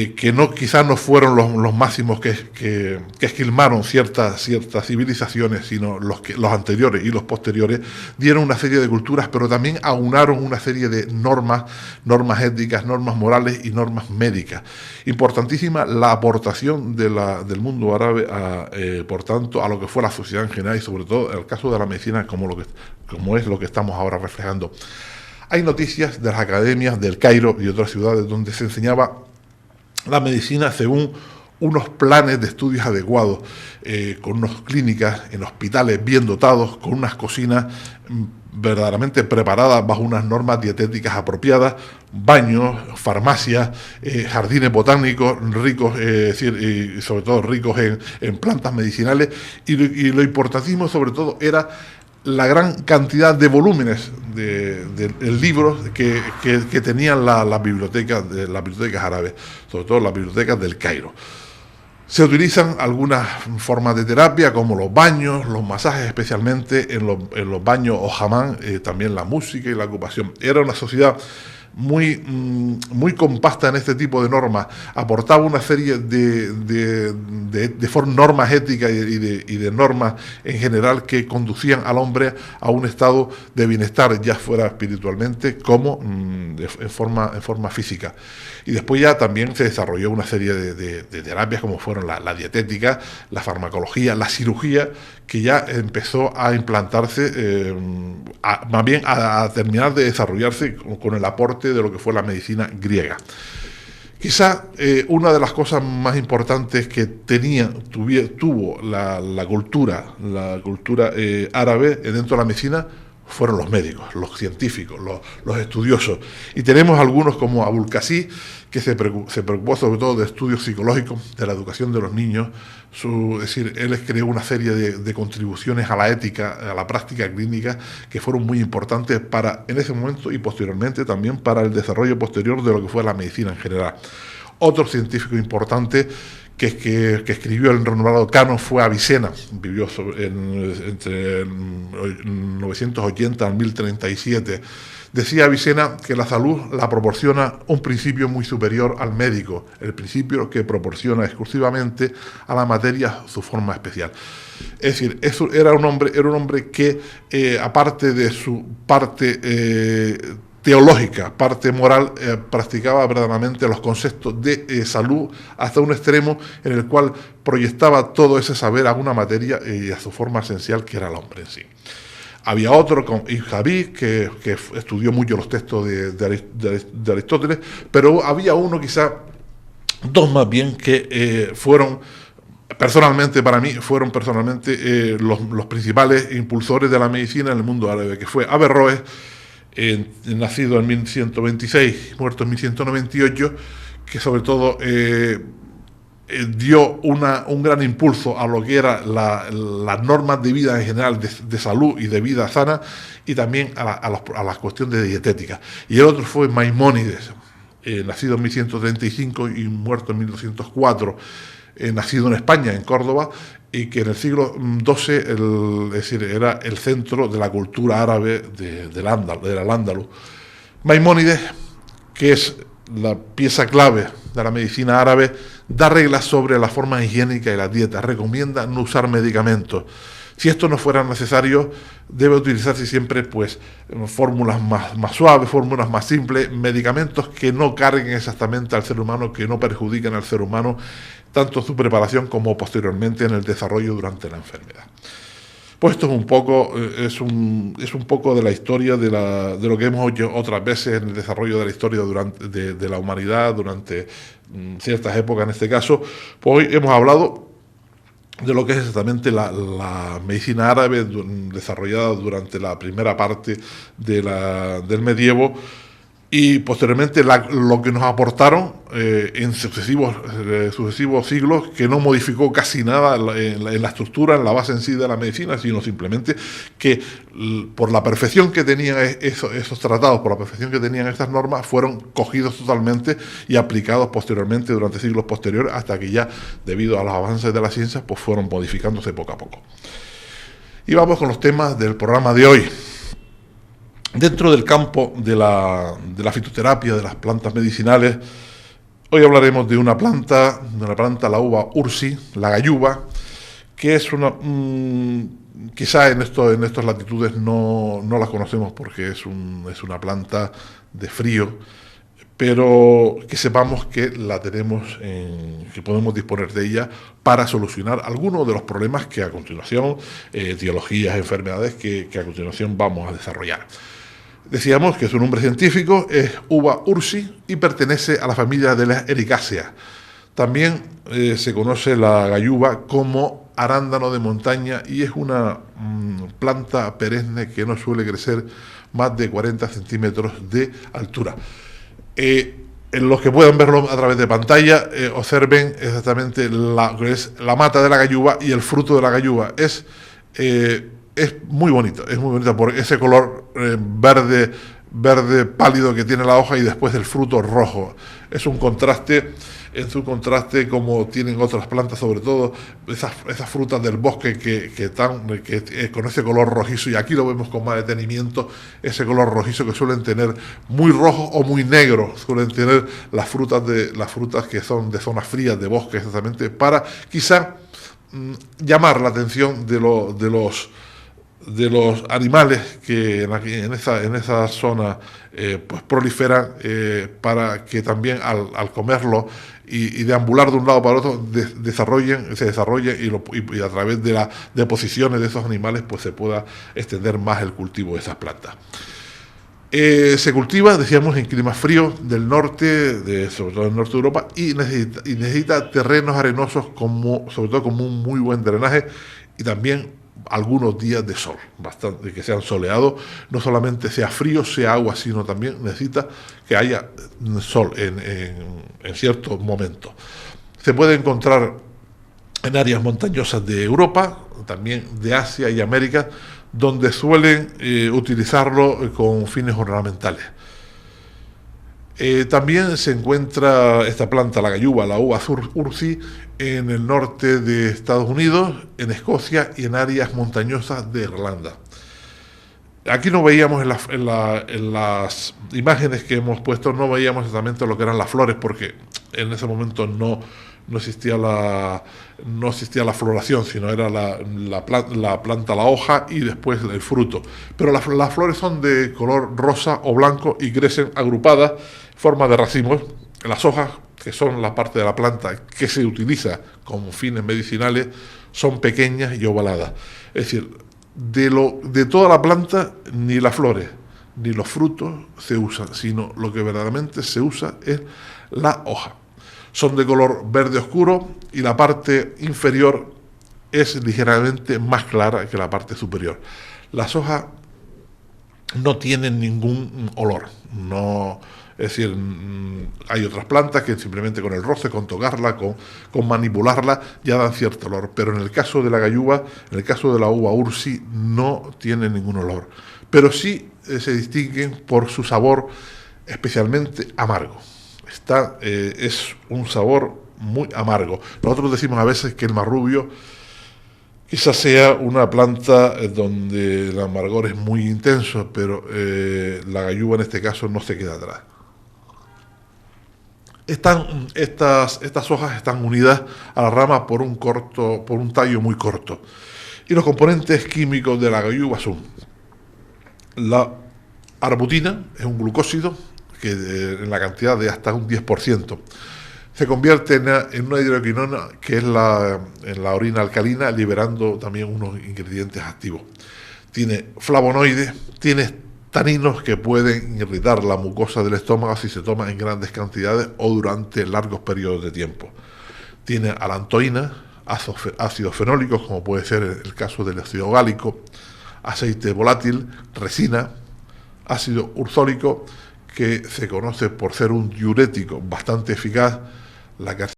que no, quizás no fueron los máximos que esquilmaron ciertas civilizaciones, sino los anteriores y los posteriores, dieron una serie de culturas, pero también aunaron una serie de normas éticas, normas morales y normas médicas. Importantísima la aportación del mundo árabe, por tanto, a lo que fue la sociedad en general y sobre todo en el caso de la medicina, como es lo que estamos ahora reflejando. Hay noticias de las academias del Cairo y otras ciudades donde se enseñaba la medicina según unos planes de estudios adecuados, con unas clínicas en hospitales bien dotados, con unas cocinas verdaderamente preparadas bajo unas normas dietéticas apropiadas, baños, farmacias, jardines botánicos ricos, y sobre todo ricos en plantas medicinales, y lo importantísimo sobre todo era la gran cantidad de volúmenes de libros que tenían las bibliotecas árabes, sobre todo las bibliotecas del Cairo. Se utilizan algunas formas de terapia como los baños, los masajes, especialmente en los baños o hamam, también la música y la ocupación. Era una sociedad muy compacta en este tipo de normas, aportaba una serie de normas éticas y de normas en general que conducían al hombre a un estado de bienestar, ya fuera espiritualmente como en forma física. Y después ya también se desarrolló una serie de terapias como fueron la dietética, la farmacología, la cirugía, que ya empezó a implantarse, más bien a terminar de desarrollarse con el aporte de lo que fue la medicina griega. Quizá una de las cosas más importantes que tuvo la cultura árabe dentro de la medicina fueron los médicos, los científicos, los estudiosos. Y tenemos algunos como Abul Qasim, que se preocupó sobre todo de estudios psicológicos, de la educación de los niños. Es decir, él creó una serie de contribuciones a la ética, a la práctica clínica, que fueron muy importantes en ese momento y posteriormente también para el desarrollo posterior de lo que fue la medicina en general. Otro científico importante que escribió el renombrado canon fue Avicena, vivió entre 980 al 1037. Decía Avicena que la salud la proporciona un principio muy superior al médico, el principio que proporciona exclusivamente a la materia su forma especial. Es decir, eso era un hombre que, aparte de su parte teológica, parte moral, practicaba verdaderamente los conceptos de salud hasta un extremo en el cual proyectaba todo ese saber a una materia y a su forma esencial, que era el hombre en sí. Había otro, con Ibn Javí, que estudió mucho los textos de Aristóteles, pero había uno, quizá dos más bien, que fueron los principales impulsores de la medicina en el mundo árabe, que fue Averroes, nacido en 1126, muerto en 1198, que sobre todo dio un gran impulso a lo que eran las normas de vida en general, de salud y de vida sana, y también a las cuestiones de dietética. Y el otro fue Maimónides, nacido en 1135 y muerto en 1204, nacido en España, en Córdoba, y que en el siglo XII, era el centro de la cultura árabe del Al-Ándalus. Maimónides, que es la pieza clave de la medicina árabe, da reglas sobre la forma higiénica y la dieta, recomienda no usar medicamentos. Si esto no fuera necesario, debe utilizarse siempre fórmulas más suaves, fórmulas más simples, medicamentos que no carguen exactamente al ser humano, que no perjudiquen al ser humano, tanto en su preparación como posteriormente en el desarrollo durante la enfermedad. Pues esto es un poco de la historia de lo que hemos hecho otras veces en el desarrollo de la historia de la humanidad durante ciertas épocas. En este caso, pues hoy hemos hablado de lo que es exactamente la medicina árabe desarrollada durante la primera parte del medievo, y posteriormente lo que nos aportaron en sucesivos siglos, que no modificó casi nada en la estructura, en la base en sí de la medicina, sino simplemente que por la perfección que tenían esos tratados, por la perfección que tenían estas normas, fueron cogidos totalmente y aplicados posteriormente durante siglos posteriores, hasta que ya, debido a los avances de la ciencia, pues fueron modificándose poco a poco. Y vamos con los temas del programa de hoy. Dentro del campo de la fitoterapia, de las plantas medicinales, Hoy hablaremos de una planta, la uva ursi, la gayuba, que es una... quizá en estos latitudes no la conocemos porque es una planta de frío, pero que sepamos que la tenemos, que podemos disponer de ella para solucionar algunos de los problemas que a continuación, etiologías, enfermedades que a continuación vamos a desarrollar. Decíamos que su nombre científico es uva ursi y pertenece a la familia de las Ericáceas. También se conoce la gayuba como arándano de montaña y es una planta perenne que no suele crecer más de 40 centímetros de altura. En los que puedan verlo a través de pantalla, observen exactamente la mata de la gayuba y el fruto de la gayuba. Es muy bonito por ese color verde pálido que tiene la hoja y después el fruto rojo. Es un contraste, en su contraste como tienen otras plantas, sobre todo esas frutas del bosque que con ese color rojizo, y aquí lo vemos con más detenimiento, ese color rojizo que suelen tener muy rojo o muy negro, suelen tener las frutas que son de zonas frías de bosque, exactamente, para quizá llamar la atención de los animales que en esa zona pues proliferan, para que también al comerlo y deambular de un lado para otro se desarrollen y a través de las deposiciones de esos animales pues se pueda extender más el cultivo de esas plantas. Se cultiva, decíamos, en climas fríos del norte, sobre todo del norte de Europa, y necesita terrenos arenosos, sobre todo con un muy buen drenaje y también algunos días de sol, bastante, que sean soleados, no solamente sea frío, sea agua, sino también necesita que haya sol en ciertos momentos. Se puede encontrar en áreas montañosas de Europa, también de Asia y América, donde suelen utilizarlo con fines ornamentales. También se encuentra esta planta, la gayuba, la uva ursi, en el norte de Estados Unidos, en Escocia y en áreas montañosas de Irlanda. Aquí no veíamos en las imágenes que hemos puesto, no veíamos exactamente lo que eran las flores, porque en ese momento no existía la floración, sino era la planta, la hoja y después el fruto. Pero las flores son de color rosa o blanco y crecen agrupadas en forma de racimos. Las hojas, que son la parte de la planta que se utiliza como fines medicinales, son pequeñas y ovaladas. Es decir, de toda la planta, ni las flores ni los frutos se usan, sino lo que verdaderamente se usa es la hoja. Son de color verde oscuro y la parte inferior es ligeramente más clara que la parte superior. Las hojas no tienen ningún olor, es decir, hay otras plantas que simplemente con el roce, con tocarla, con manipularla, ya dan cierto olor, pero en el caso de la gayuba, en el caso de la uva ursi, no tiene ningún olor, pero sí se distinguen por su sabor especialmente amargo. Es un sabor muy amargo. Nosotros decimos a veces que el marrubio quizás sea una planta donde el amargor es muy intenso, pero la gayuba en este caso no se queda atrás. Estas hojas están unidas a la rama por un tallo muy corto. Y los componentes químicos de la gayuba son la arbutina, es un glucósido que en la cantidad de hasta un 10%. Se convierte en una hidroquinona que es en la orina alcalina, liberando también unos ingredientes activos. Tiene flavonoides, tiene taninos que pueden irritar la mucosa del estómago si se toma en grandes cantidades o durante largos periodos de tiempo. Tiene alantoína, ácidos fenólicos, como puede ser el caso del ácido gálico, aceite volátil, resina, ácido ursólico, que se conoce por ser un diurético bastante eficaz. La